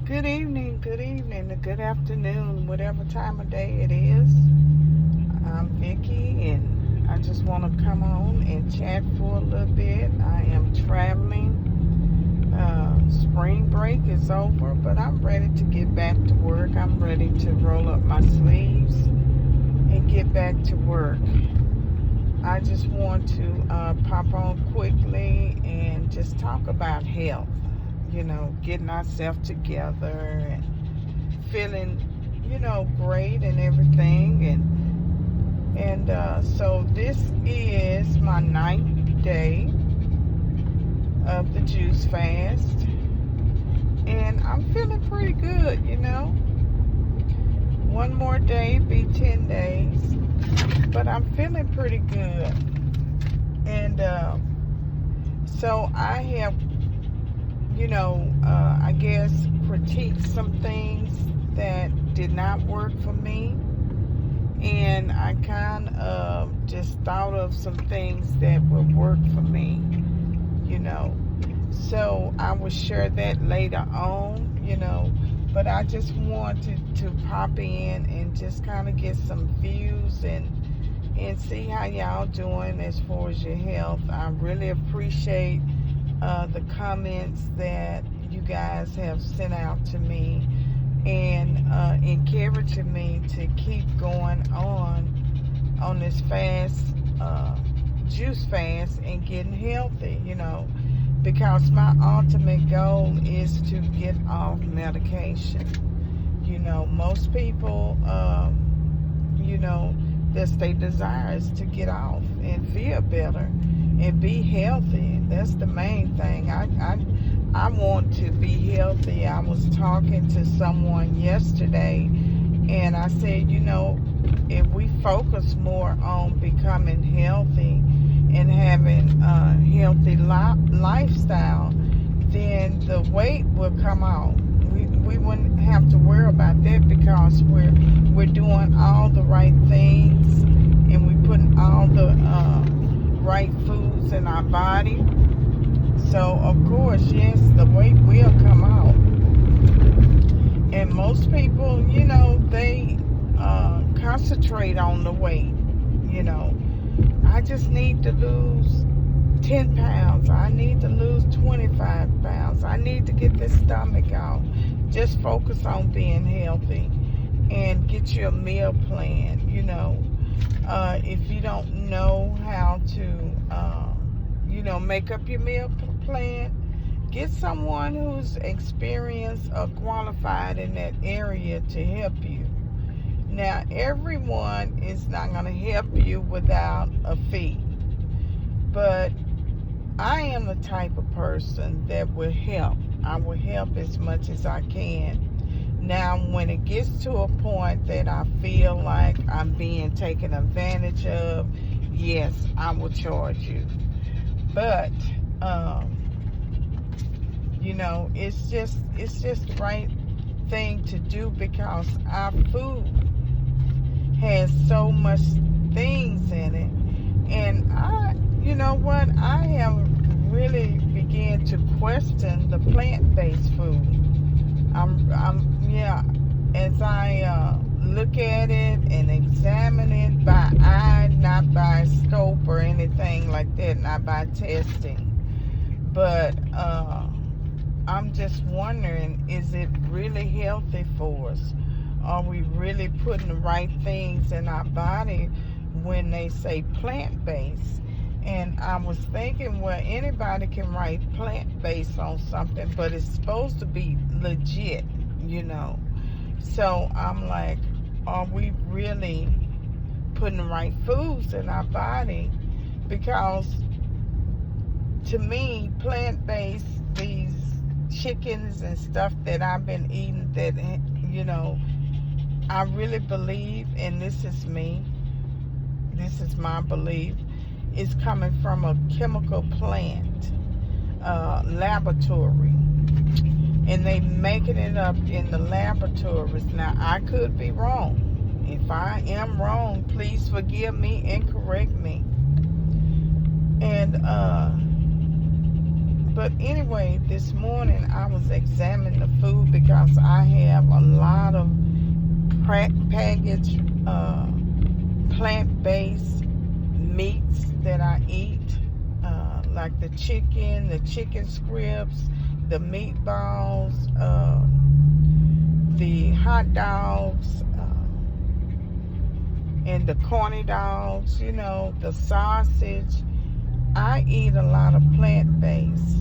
Good evening, good afternoon, whatever time of day it is. I'm Vicky, and I just want to come on and chat for a little bit. I am traveling. Spring break is over, but I'm ready to get back to work. I'm ready to roll up my sleeves and get back to work. I just want to pop on quickly and just talk about health. Getting ourselves together and feeling, great and everything. And so this is my ninth day of the juice fast, and I'm feeling pretty good. One more day be 10 days, but I'm feeling pretty good. And so I have, I guess critiqued some things that did not work for me, and I kind of just thought of some things that would work for me, you know. So I will share that later on. But I just wanted to pop in and just kind of get some views and see how y'all doing as far as your health. I really appreciate the comments that you guys have sent out to me and encouraging me to keep going on this fast, juice fast, and getting healthy. Because my ultimate goal is to get off medication. Most people, that's their desire is to get off and feel better and be healthy. That's the main thing. I want to be healthy. I was talking to someone yesterday, and I said, if we focus more on becoming healthy and having a healthy lifestyle, then the weight will come out. We wouldn't have to worry about that because we're doing all the right things, and we putting all the right foods in our body. So of course, yes, the weight will come out. And most people, they concentrate on the weight. I just need to lose 10 pounds. I need to lose 25 pounds. I need to get this stomach out. Just focus on being healthy and get your meal plan. If you don't know how to, make up your meal plan, get someone who's experienced or qualified in that area to help you. Now, everyone is not going to help you without a fee, but I am the type of person that will help. I will help as much as I can. Now, when it gets to a point that I feel like I'm being taken advantage of, yes, I will charge you. But, it's just the right thing to do because our food has so much things in it. And I have really began to question the plant-based food. As I look at it and examine it by eye, not by scope or anything like that, not by testing. But I'm just wondering, is it really healthy for us? Are we really putting the right things in our body when they say plant-based? And I was thinking, well, anybody can write plant-based on something, but it's supposed to be legit. So I'm like, are we really putting the right foods in our body? Because to me, plant-based, these chickens and stuff that I've been eating, that, I really believe, and this is me, this is my belief, is coming from a chemical plant, laboratory. And they making it up in the laboratories. Now, I could be wrong. If I am wrong, please forgive me and correct me. And But anyway, this morning I was examining the food because I have a lot of packaged plant-based meats that I eat, like the chicken strips, the meatballs, the hot dogs, and the corny dogs, the sausage. I eat a lot of plant-based.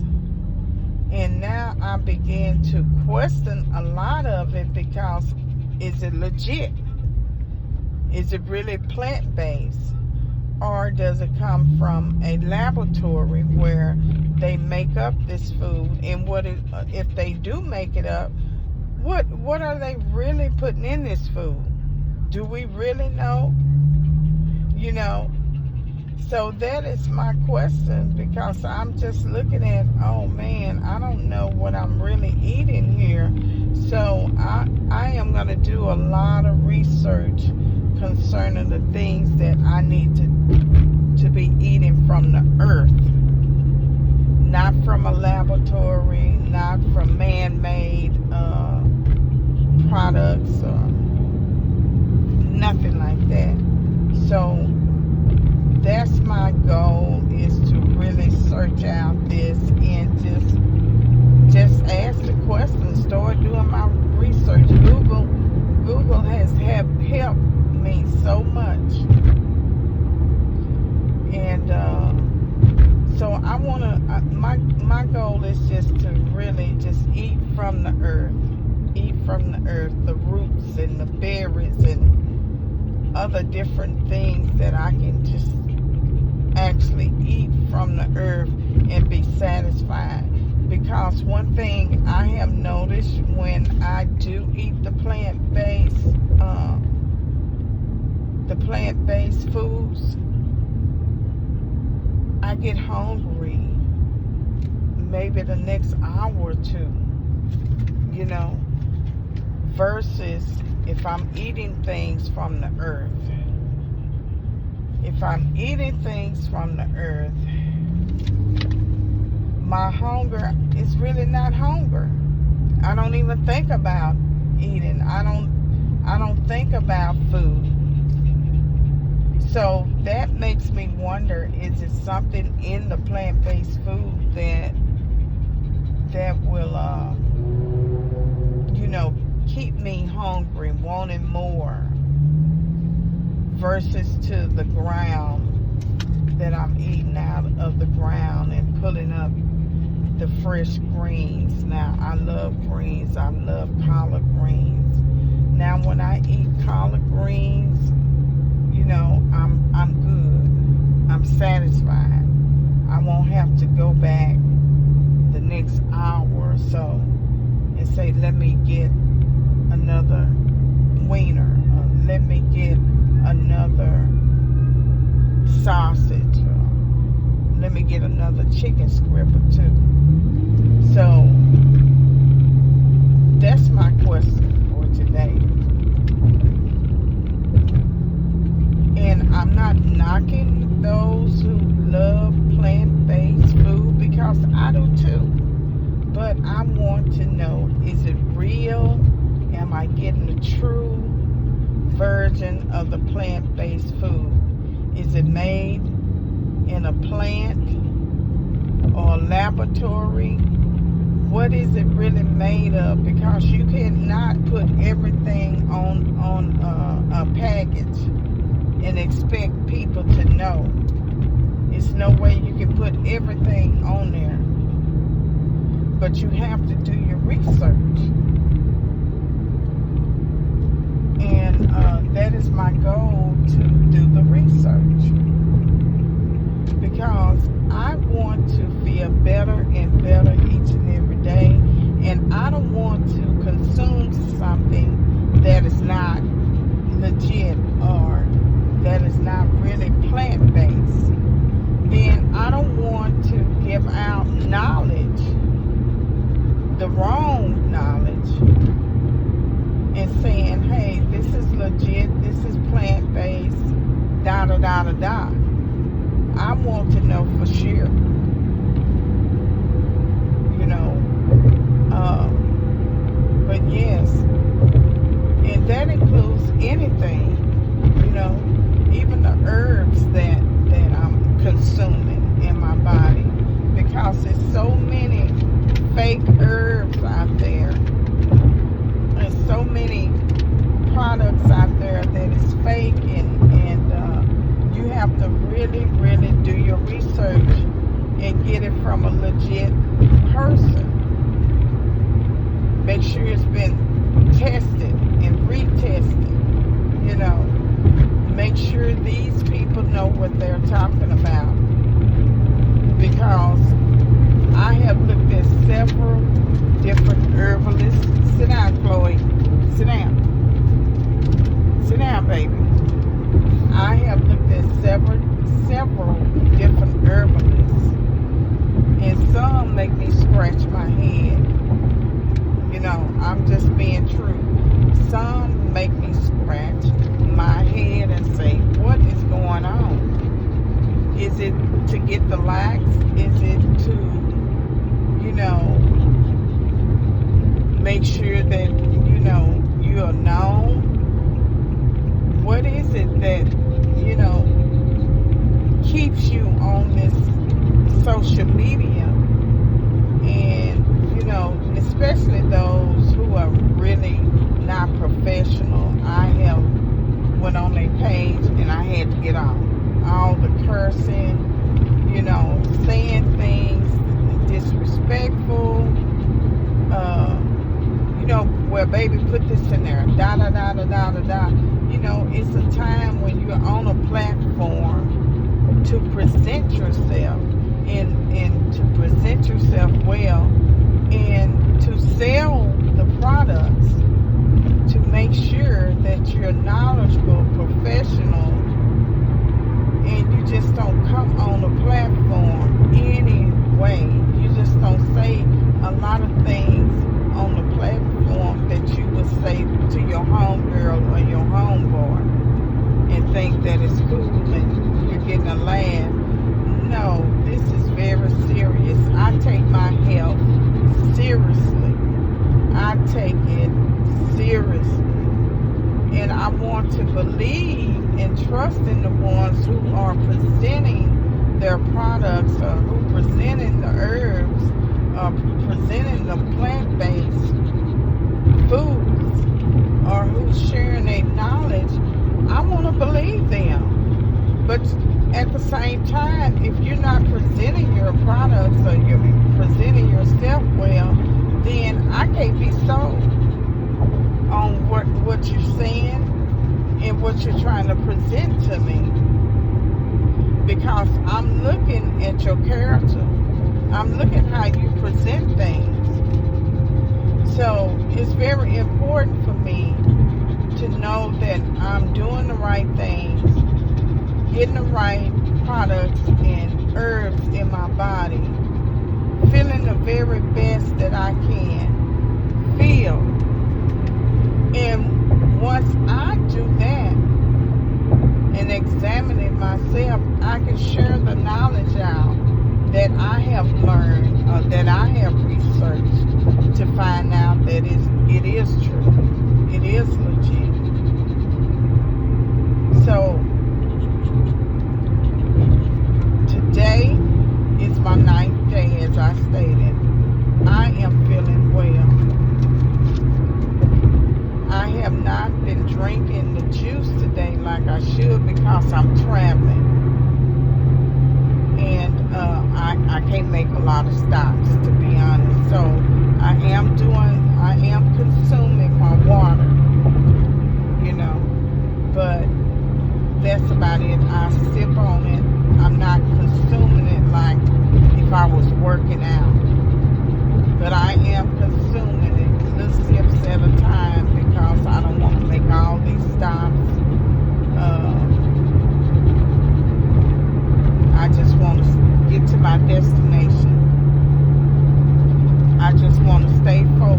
And now I begin to question a lot of it because is it legit? Is it really plant-based? Or does it come from a laboratory where they make up this food? And if they do make it up, what are they really putting in this food? Do we really know? So that is my question, because I'm just looking at, oh man, I don't know what I'm really eating here. So I am going to do a lot of research concerning the things that I need to be eating from the earth, not from a laboratory, not from man-made products or nothing like that. So that's my goal, is to really search out this and just ask the questions, start doing my research. Google has helped me so much. And so I want to, my goal is just to really just eat from the earth, the roots and the berries and other different things that I can just actually eat from the earth and be satisfied. Because one thing I have noticed when I do eat the plant-based foods, I get hungry maybe the next hour or two, versus if I'm eating things from the earth. If I'm eating things from the earth, my hunger is really not hunger. I don't even think about eating. I don't think about food. So that makes me wonder, is it something in the plant-based food that will keep me hungry, wanting more, versus to the ground that I'm eating out of the ground and pulling up the fresh greens. Now, I love greens. I love collard greens. Now, when I eat collard greens, I'm good. I'm satisfied. I won't have to go back the next hour or so and say, let me get another wiener, or let me get another sausage, or let me get another chicken strip or two. So that's my question for today. And I'm not knocking those who love plant-based food, because I do too. But I want to know, is it real? Am I getting the true version of the plant-based food? Is it made in a plant or a laboratory? What is it really made of? Because you cannot put everything on a package and expect people to know. It's no way you can put everything on there. But you have to do your research. And that is my goal, to do the research. Because I want to feel better and better each and every day. And I don't want to consume something that is not legit or that is not really plant-based. Then I don't want to give out knowledge, the wrong knowledge, and saying, hey, this is legit, this is plant-based, da-da-da-da-da. I want to know for sure. But yes, and that includes anything, even the herbs that I'm consuming in my body, because there's so many fake herbs out there. There's so many products out there that is fake, and you have to really, really do your research and get it from a legit person. Make sure it's been tested and retested. Make sure these people know what they're talking about, because I have looked at several different herbalists. Sit down, Chloe. Sit down. Sit down, baby. I have looked at several different herbalists, and some make me scratch my head. I'm just being true. Some make me scratch my head and say, what is going on? Is it to get the likes? Is it to, make sure that, you are known? What is it that, keeps you on this social media? And, especially those who are really not professional. I have went on their page and I had to get off. All the cursing, saying things disrespectful, well, baby, put this in there, da da da da da da da. It's a time when you're on a platform to present yourself and to present yourself well, and to sell the products, to make sure that you're knowledgeable, professional, and you just don't come on a platform anyway. You just don't say a lot of things on the platform that you would say to your homegirl or your homeboy and think that it's cool and you're getting a laugh. No, this is very serious. I take my health seriously. I take it seriously. And I want to believe and trust in the ones who are presenting their products, or who presenting the herbs, or presenting the plant-based foods, or who's sharing their knowledge. I want to believe them. But at the same time, if you're not presenting your products or you're presenting yourself well, then I can't be sold on what you're saying and what you're trying to present to me, because I'm looking at your character. I'm looking how you present things. So it's very important for me to know that I'm doing the right things, getting the right products and herbs in my body, feeling the very best that I can feel. And once I do that and examine it myself, I can share the knowledge out that I have learned, or that I have researched, to find out that it is true. It is legit. So today is my 9th day, as I stated. I am feeling well. I have not been drinking the juice today like I should, because I'm traveling. And I can't make a lot of stops, to be honest. So I am consuming my water, but that's about it. I sip on it. I'm not consuming it like if I was working out. But I am consuming it little sips at a time, because I don't want to make all these stops. I just want to get to my destination. I just want to stay focused.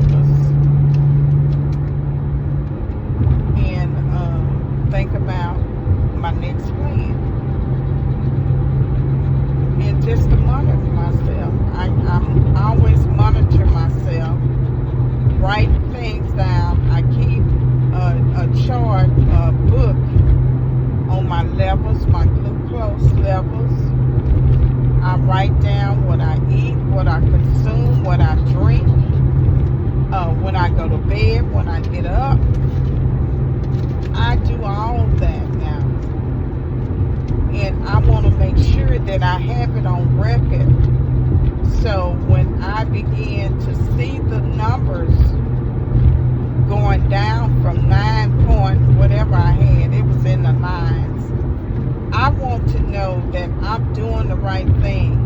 things down. I keep a chart, a book on my levels, my glucose levels. I write down what I eat, what I consume, what I drink, when I go to bed, when I get up. I do all that now. And I want to make sure that I have it on record. So when I begin to see the numbers going down from 9 point whatever I had, it was in the 9s. I want to know that I'm doing the right thing.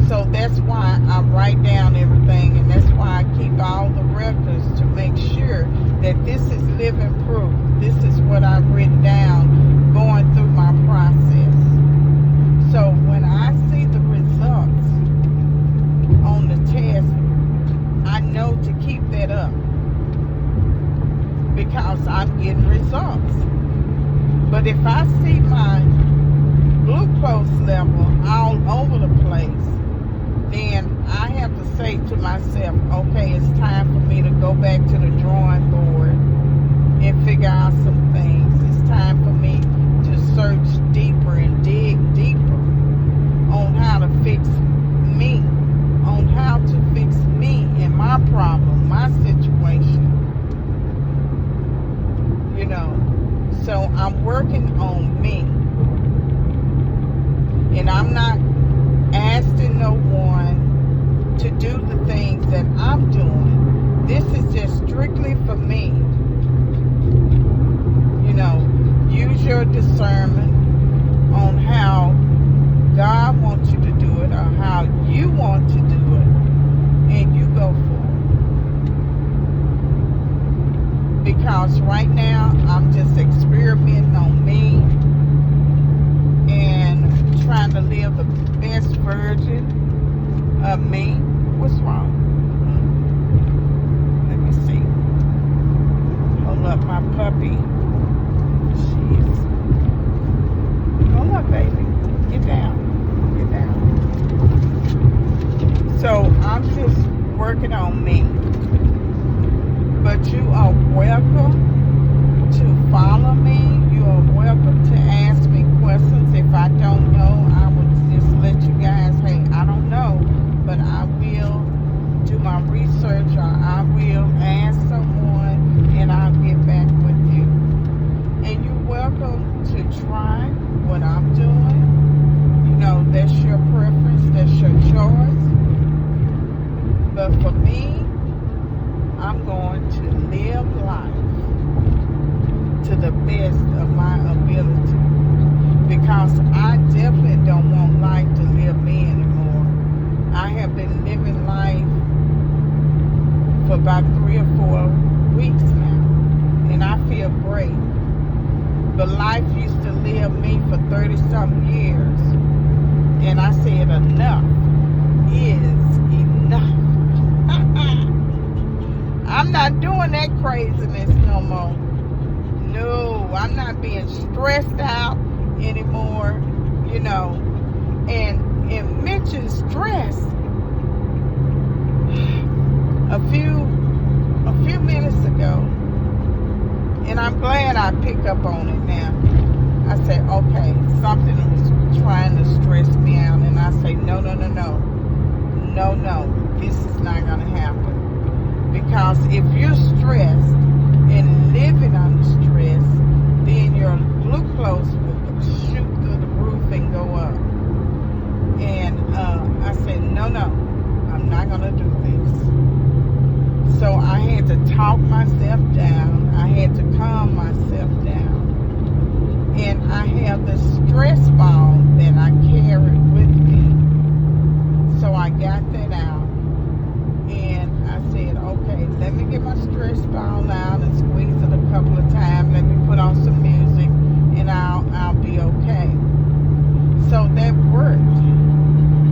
So that's why I write down everything, and that's why I keep all the records to make sure that this is living proof. This is what I've written down going through my process. So when I see the results on the test, I know to keep that up because I'm getting results. But if I see my glucose level all over the place, then I have to say to myself, okay, it's time for me to go back to the drawing board and figure out some things. It's time for me to search deeper and dig deeper on how to fix me, on how to fix me and my problem, my situation. You know, so I'm working on me. And I'm not asking no one to do the things that I'm doing. This is just strictly for me. You know, use your discernment on how God wants you to do it or how you want to do it, and you go for it. Because right now, I'm just experimenting on me and trying to live the best version of me. What's wrong? Let me see. Hold up, my puppy. Jeez. Hold up, baby. Get down. Get down. So I'm just working on me. But you are welcome to follow me. You are welcome to ask me questions. If I don't know, I will just let you guys, hey, I don't know, but I will do my research, or I will ask someone and I'll get back with you. And you're welcome to try what I'm doing. You know, that's your preference, that's your choice. But for me, I'm going to live life to the best of my ability, because I definitely don't want life to live me anymore. I have been living life for about 3 or 4 weeks now, and I feel great. But life used to live me for 30-something years, and I said enough is enough. I'm not doing that craziness no more. No, I'm not being stressed out anymore, you know. And mention stress. A few minutes ago, and I'm glad I picked up on it now. I said, okay, something was trying to stress me out, and I say, no, this is not gonna happen. Because if you're stressed and living under stress, then your glucose will shoot through the roof and go up. And I said, no, I'm not going to do this. So I had to talk myself down. I had to calm myself down. And I have the stress ball that I carried with me. So I got that out. And I said, okay, let me get my stress ball out and squeeze it a couple of times. Let me put on some music, and I'll be okay. So that worked.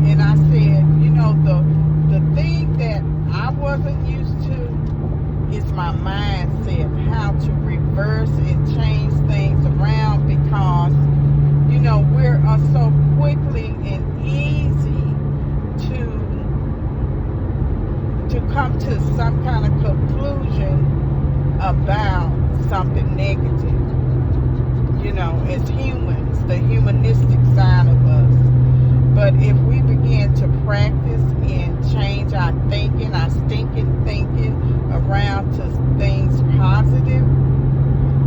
And I said, you know, the thing that I wasn't used to is my mindset, how to reverse and change things around, because, you know, we're so quickly and easy to come to some kind of conclusion about something negative. As humans, the humanistic side of us. But if we begin to practice and change our thinking, our stinking thinking around to things positive,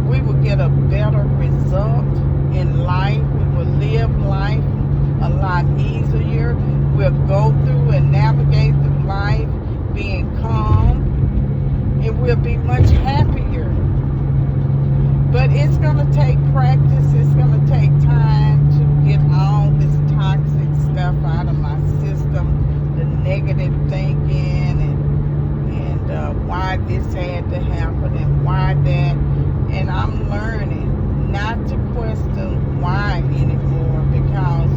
we will get a better result in life. We will live life a lot easier. We'll go through and navigate through life being calm, and we'll be much happier. But it's going to take practice. It's going to take time to get all this toxic stuff out of my system, the negative thinking, and why this had to happen and why that. And I'm learning not to question why anymore, because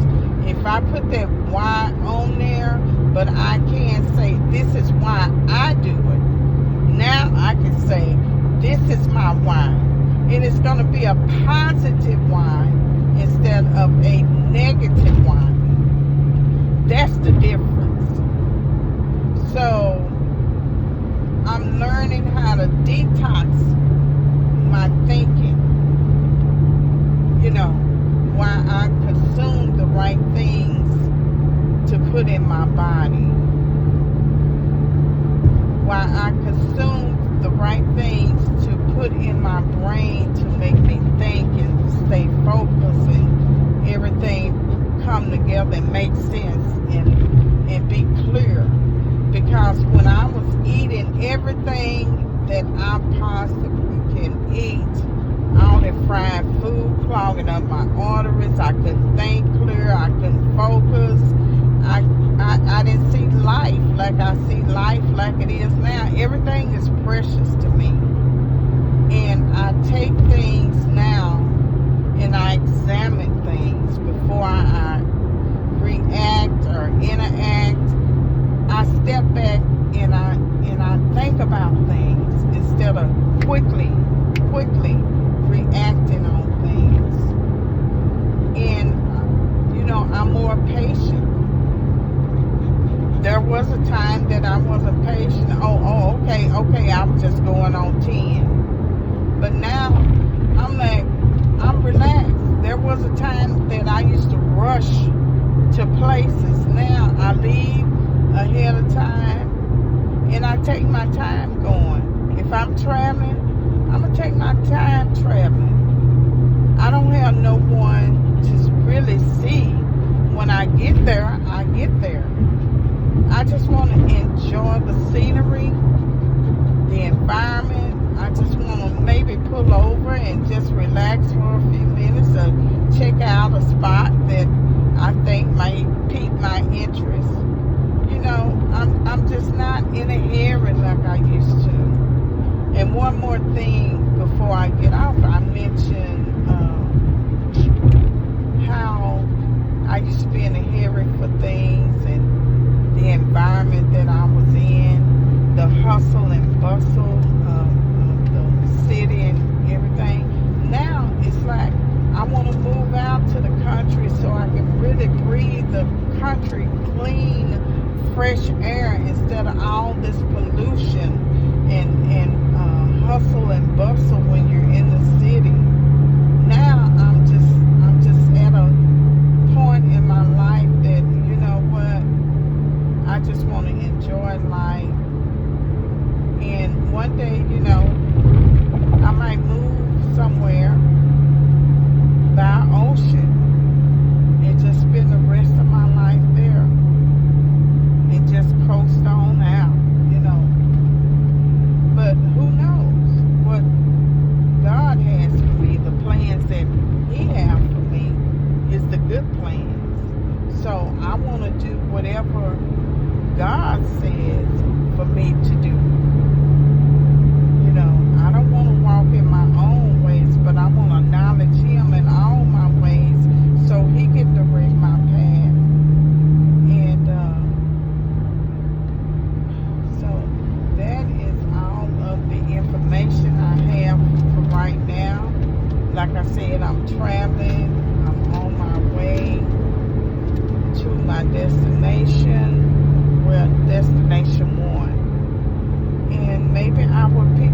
if I put that why on there, but I can't say this is why I do it. Now I can say this is my why. And it's going to be a positive why instead of a negative why. That's the difference. So I'm learning how to detox my thinking. Why I consume the right things to put in my body. Why I consume the right things to put in my brain to make me think and stay focused and everything come together and make sense and be clear. Because when I was eating everything that I possibly can eat, all that fried food clogging up my arteries, I couldn't think clear, I couldn't focus. I didn't see life like I see life like it is now. Everything is precious to me. And I take things now and I examine things before I react or interact. I step back and I think about things instead of quickly reacting on things. And I'm more patient. There was a time that I wasn't patient. Okay, I was just going on 10. But now, I'm relaxed. There was a time that I used to rush to places. Now, I leave ahead of time, and I take my time going. If I'm traveling, I'm going to take my time traveling. I don't have no one to really see. When I get there, I get there. I just want to enjoy the scenery, the environment. I just want to maybe pull over and just relax for a few minutes or check out a spot that I think might pique my interest. I'm just not in a hurry like I used to. And one more thing before I get off, I mentioned how I used to be in a hurry for things and the environment that I was in, the hustle and bustle of the city and everything. Now it's like I want to move out to the country so I can really breathe the country clean, fresh air instead of all this pollution and hustle and bustle when you're in the city. Now I'm just at a point in my life that I just want to enjoy life. And one day, I might move somewhere by ocean and just spend the rest of my life there and just coast on out, But who knows what God has for me? The plans that He has for me is the good plans. So I want to do whatever God says for me to do. I don't want to walk in my own ways, but I want to acknowledge Him in all my ways so He can direct my path. And so that is all of the information I have for right now. Like I said, I'm traveling. I'm on my way to my destination. Well, destination 1. And maybe I will pick